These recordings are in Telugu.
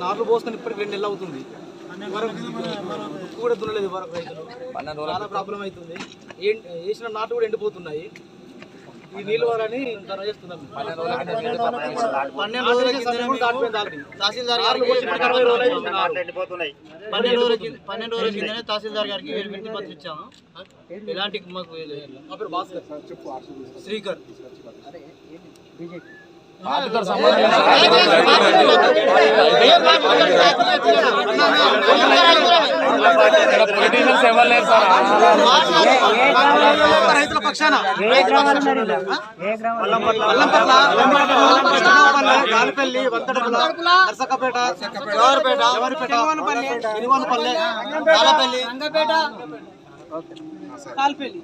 నాట్లు పోసుకొని ఇప్పటికి 2 నెలలు అవుతుంది. కూడా దున్నలేదు వరకు రైతులు చాలా ప్రాబ్లం అవుతుంది. వేసిన నాటు కూడా ఎండిపోతున్నాయి. ఈ నీళ్ళు వారని చేస్తున్నాం. 12 రోజుల కిందనే తహసీల్దార్ గారికి వినతి పత్రం ఇచ్చాము. ఎలాంటి మాకు భాస్కర్ శ్రీకర్ రైతుల పక్షాన గాలిపల్లి, వంకటపల్లి, నర్సకపేట, జవారిపేట, ఇనివానపల్లి, కాలపల్లి, కాల్పల్లి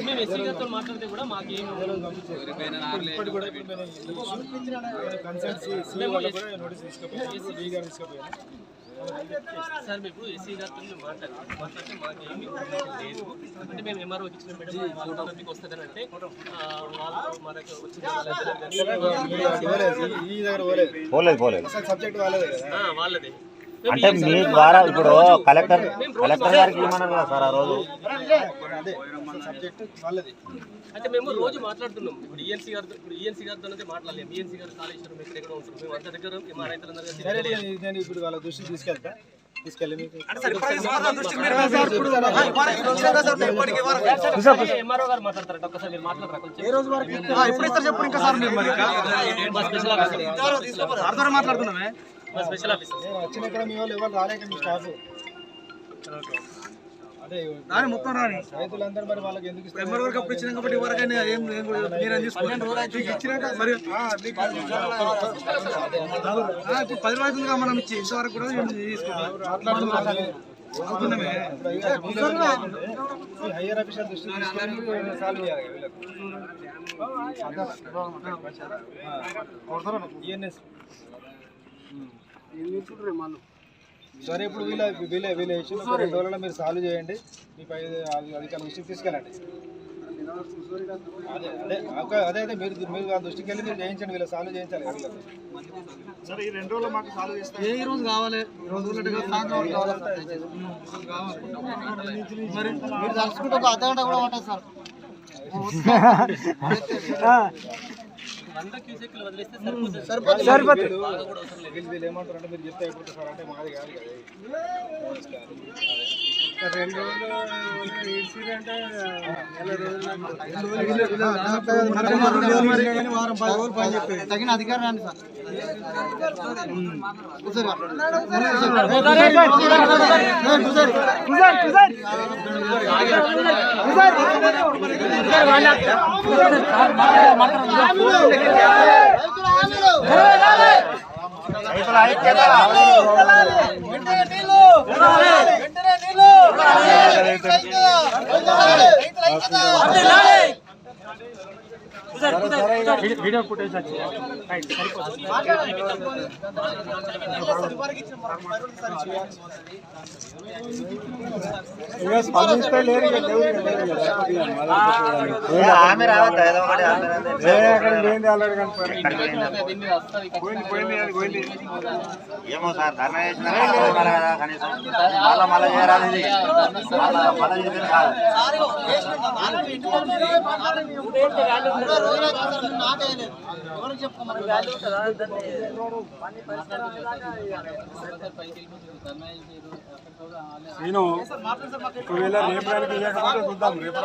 మేము ఎస్సీ గారితో మాట్లాడితే కూడా మాకేం సార్ మేము ఎస్సీ గారితో మాట్లాడితే మాకేమి లేదు. అంటే మేము ఎంఆర్ఓకి ఇచ్చిన మేడం మీకు వస్తుందని అంటే వాళ్ళు మనకు వచ్చిన వాళ్ళదే. అంటే మీ ద్వారా ఇప్పుడు కలెక్టర్ గారికి ఏమన్నారు కదా సార్ ఆ రోజు? అంటే మేము రోజు మాట్లాడుతున్నాం. ఇప్పుడు ఈఎన్సీ గారితో మాట్లాడలేము. ఈఎన్సీ గారు కాళేశ్వరం ఎక్కడ ఉంటారు. మేము అంత దగ్గర మా రైతులందరూ నేను ఇప్పుడు వాళ్ళ దృష్టికి తీసుకెళ్ళి ఎంఆర్ఓ గారు మాట్లాడతారంట. ఒక్కసారి మీరు మాట్లాడరా కొంచెం. మాట్లాడుతున్నామే స్పెషల్ ఆఫీసర్ వచ్చిన ఇక్కడ మీ వాళ్ళు ఎవరు రాలేక మీ స్టాఫ్ అదే మొత్తం రాని రైతులందరూ మరి వాళ్ళకి ఎందుకు ఇస్తారు? అప్పుడు ఇచ్చినా కాబట్టి ఎవరికైనా మీరు ఇచ్చినాక మరి 10 రోజులుగా మనం ఇచ్చి ఇంతవరకు కూడా హైయర్ ఆఫీసర్ దృష్టి సాల్వ్ చేయాలి. సరే ఇప్పుడు వీళ్ళ ఇష్యూ 2 రోజుల్లో మీరు సాల్వ్ చేయండి. మీ పై అధికారుల దృష్టికి తీసుకెళ్ళండి. అదే మీరు ఆ దృష్టికి వెళ్ళి మీరు చేయించండి. వీళ్ళు సాల్వ్ చేయించాలి. సరే ఈ 2 రోజుల్లో మాకు సాల్వ్ చేస్తారు. ఈ రోజు కావాలి, 2 రోజులు మరి మీరు తలుచుకుంటే ఒక అర్ధగంట కూడా ఉంటుంది సార్. 100 క్యూసెక్లు వదిలేస్తే సరిపోతుంది. వీళ్ళు ఏమంటారంటే మీరు చెప్తే అయిపోతుంది సార్ అంటే మాది కాదు కదా. 2 రోజులు ఇన్సిడెంట్ తగిన అధికారం రండి సార్. వీడియో ఫుటేజ్ ఏమో సార్ ధర్నా చేసిన కనీసం మళ్ళా చేయరాదు. నేను ఒకవేళ రేపడానికి ఇవ్వకపోతే చూద్దాం. రేపు